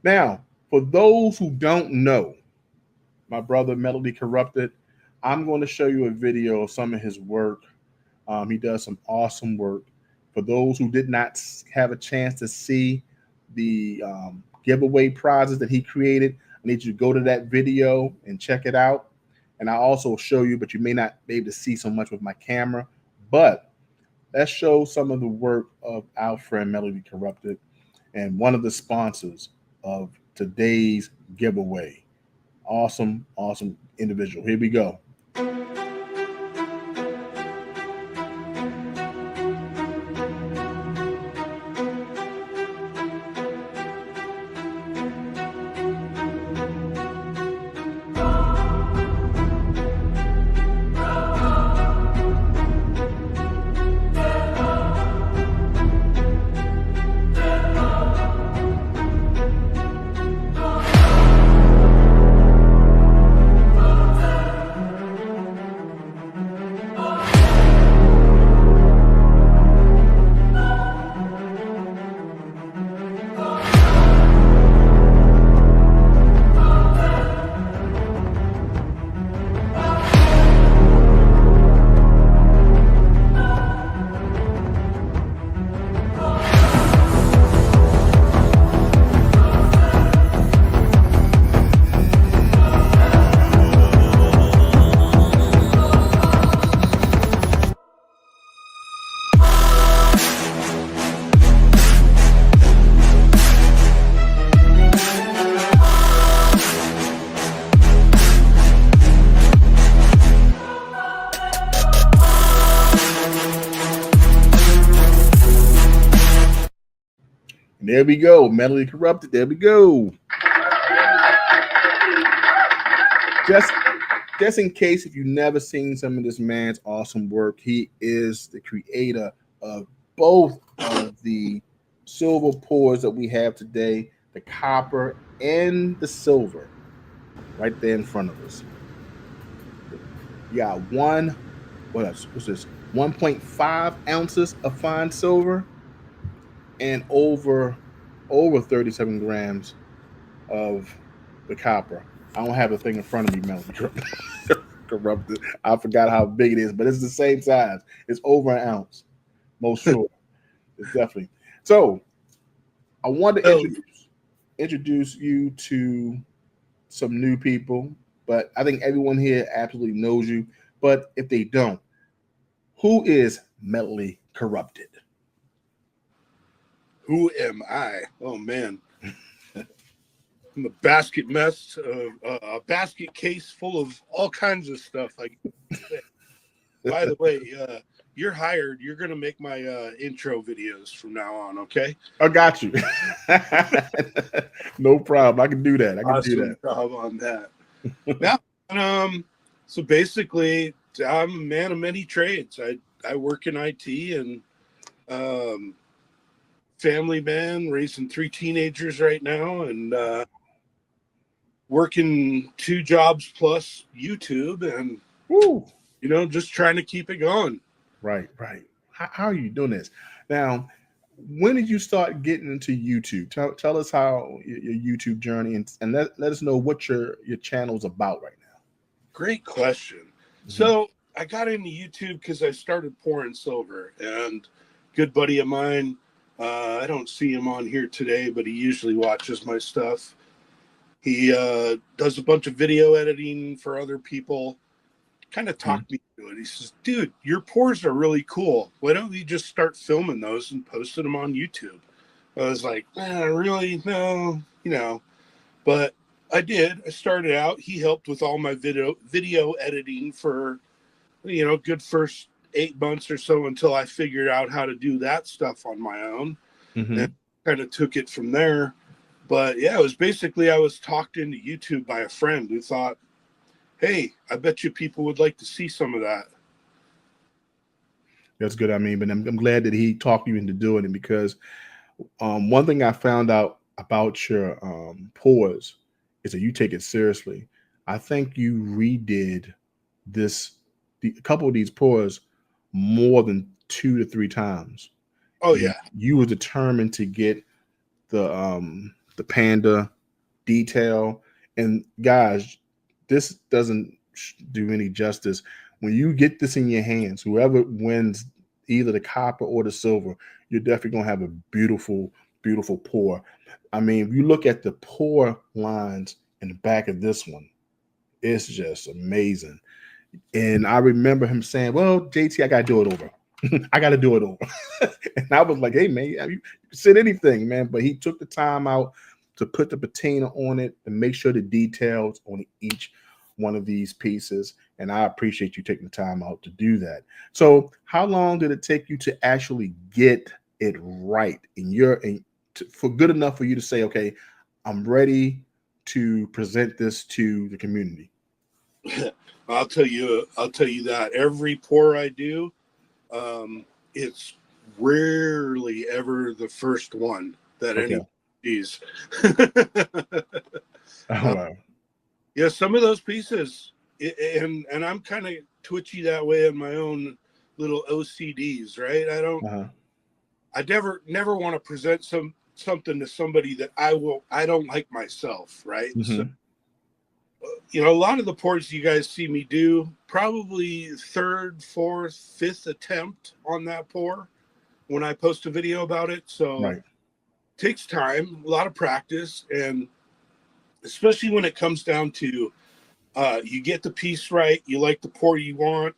Now, for those who don't know, my brother Melody Corrupted, I'm going to show you a video of some of his work. He does some awesome work. For those who did not have a chance to see the giveaway prizes that he created, I need you to go to that video and check it out. And I also show you, but you may not be able to see so much with my camera. But let's show some of the work of our friend Melody Corrupted and one of the sponsors of today's giveaway. Awesome, awesome individual. Here we go. And there we go. Melody Corrupted. There we go. Just just in case if you've never seen some of this man's awesome work, he is the creator of both of the silver pours that we have today, the copper and the silver, right there in front of us. You got what's this? 1.5 ounces of fine silver and over 37 grams of the copper. I don't have the thing in front of me, Melody Corrupted. I forgot how big it is, but it's the same size. It's over an ounce, most sure. It's definitely. So I want to introduce you to some new people, but I think everyone here absolutely knows you. But if they don't, who is Melody Corrupted? Who am I? Oh man, I'm a basket mess, a basket case full of all kinds of stuff. Like, by the way, you're hired. You're gonna make my intro videos from now on. Okay? I got you. No problem. I can do that. I can awesome do that. Job on that. Now, so basically, I'm a man of many trades. I work in IT and family man, raising 3 teenagers right now, and working 2 jobs plus YouTube, and Woo. Just trying to keep it going. Right. How are you doing this? Now, when did you start getting into YouTube? Tell us how your YouTube journey and let us know what your channel's about right now. Great question. Mm-hmm. So I got into YouTube because I started pouring silver, and good buddy of mine, I don't see him on here today, but he usually watches my stuff. He does a bunch of video editing for other people. Kind of talked me to it. He says, dude, your pours are really cool. Why don't you just start filming those and posting them on YouTube? I was like, really? No, But I did. I started out. He helped with all my video editing for, good first 8 months or so until I figured out how to do that stuff on my own. Mm-hmm. And kind of took it from there. But yeah, it was basically I was talked into YouTube by a friend who thought, hey, I bet you people would like to see some of that. That's good. I mean, but I'm glad that he talked you into doing it, because one thing I found out about your pours is that you take it seriously. I think you redid a couple of these pours more than 2 to 3 times. Oh yeah. You were determined to get the the panda detail. And guys, this doesn't do any justice. When you get this in your hands, whoever wins either the copper or the silver, you're definitely gonna have a beautiful, beautiful pour. I mean, if you look at the pour lines in the back of this one, it's just amazing. And I remember him saying, "Well, JT, I gotta do it over. I gotta do it over." And I was like, "Hey, man, you said anything, man." But he took the time out to put the patina on it and make sure the details on each one of these pieces. And I appreciate you taking the time out to do that. So, how long did it take you to actually get it right for good enough for you to say, "Okay, I'm ready to present this to the community"? I'll tell you that every pour I do, it's rarely ever the first one that Okay. any sees. Oh, wow. Yeah, some of those pieces, and I'm kind of twitchy that way in my own little OCDs, right? Uh-huh. I never want to present something to somebody that I don't like myself, right? So, Mm-hmm. a lot of the ports you guys see me do, probably third, fourth, fifth attempt on that pour when I post a video about it. So Right. it takes time, a lot of practice, and especially when it comes down to you get the piece right, you like the pour you want,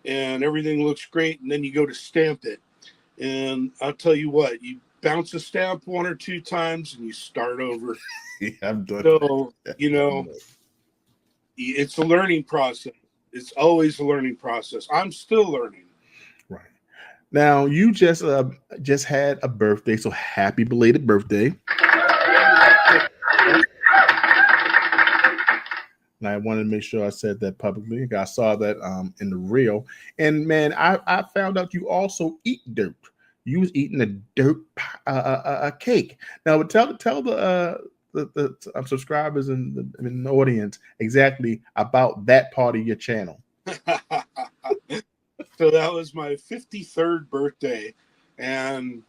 and everything looks great, and then you go to stamp it. And I'll tell you what, you bounce a stamp one or two times and you start over. Yeah, I've done So, that. it's a learning process. It's always a learning process. I'm still learning. Right. Now you just had a birthday, so happy belated birthday. And I wanted to make sure I said that publicly. I saw that in the reel. And man, I found out you also eat dirt. You was eating a dirt cake. Now, tell the subscribers and the audience exactly about that part of your channel. So that was my 53rd birthday, and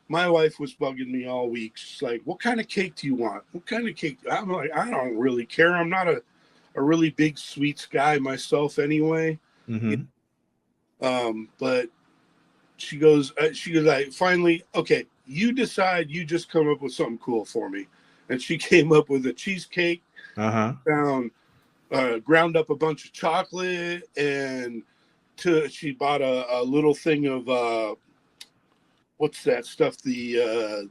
my wife was bugging me all week. She's like, "What kind of cake do you want? What kind of cake?" I'm like, "I don't really care. I'm not a really big sweets guy myself anyway." Mm-hmm. But she goes, like, finally, okay, you decide. You just come up with something cool for me. And she came up with a cheesecake. Uh-huh. Found ground up a bunch of chocolate, and she bought a little thing of what's that stuff? The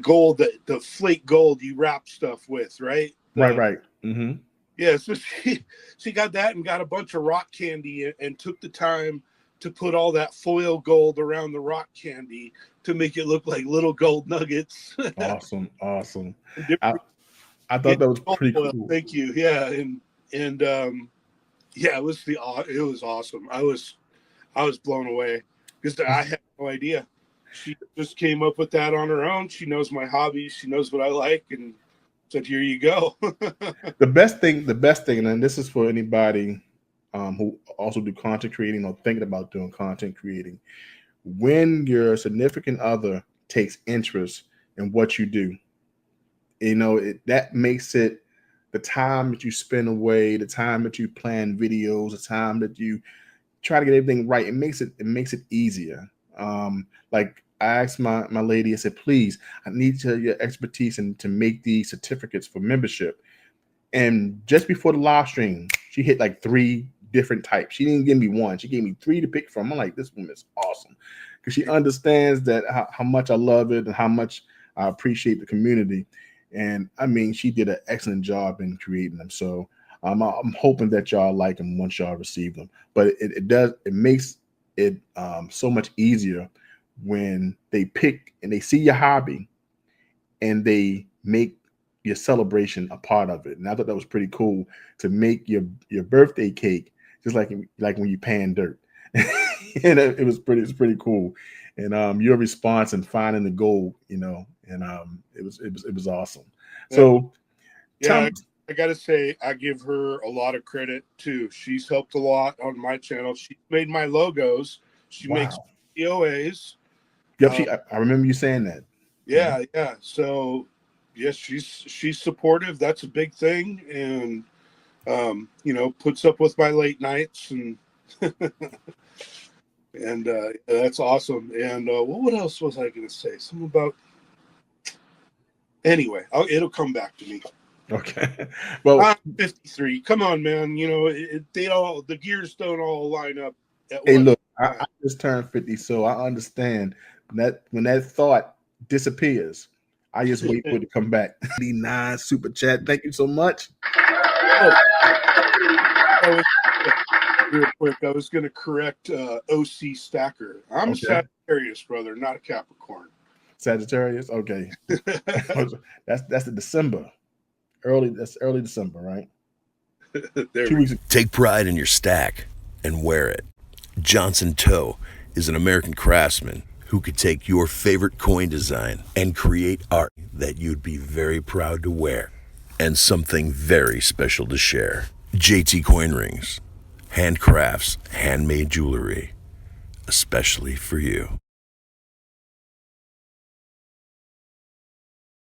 gold, the flake gold you wrap stuff with, right? Right. Mm-hmm. Yeah, so she got that and got a bunch of rock candy and took the time to put all that foil gold around the rock candy to make it look like little gold nuggets. Awesome. I thought that was pretty cool. Thank you. Yeah, and yeah, it was awesome. I was blown away because I had no idea. She just came up with that on her own. She knows my hobbies. She knows what I like, and said, "Here you go." The best thing, and this is for anybody who also do content creating or thinking about doing content creating. When your significant other takes interest in what you do, that makes it the time that you spend away, the time that you plan videos, the time that you try to get everything right. It makes it easier. Like I asked my lady, I said, "Please, I need your expertise and to make these certificates for membership." And just before the live stream, she hit like 3 different types. She didn't give me one; she gave me 3 to pick from. I'm like, this woman is awesome because she understands that how much I love it and how much I appreciate the community. And I mean, she did an excellent job in creating them. So I'm hoping that y'all like them once y'all receive them. But it makes it so much easier when they pick and they see your hobby and they make your celebration a part of it. And I thought that was pretty cool to make your birthday cake just like when you pan dirt. And it's pretty cool. And your response and finding the gold, and it was awesome. Yeah. So yeah, I gotta say, I give her a lot of credit too. She's helped a lot on my channel. She made my logos. She makes POAs. Yep, I remember you saying that. Yeah. So yes, she's supportive. That's a big thing, and puts up with my late nights, and and that's awesome. And what else was I going to say? Something about anyway. It'll come back to me. Okay. Well, I'm 53. Come on, man. The gears don't all line up at hey, once. look, I just turned 50, so I understand that when that thought disappears, I just wait for it to come back. 99 super chat. Thank you so much. Real quick, I was going to correct OC Stacker. I'm Sagittarius, brother, not a Capricorn. Sagittarius. Okay. that's the December. That's early December, right? 2 weeks ago. Take pride in your stack and wear it. Johnson Toe is an American craftsman who could take your favorite coin design and create art that you'd be very proud to wear and something very special to share. JT Coin Rings, handcrafts, handmade jewelry, especially for you.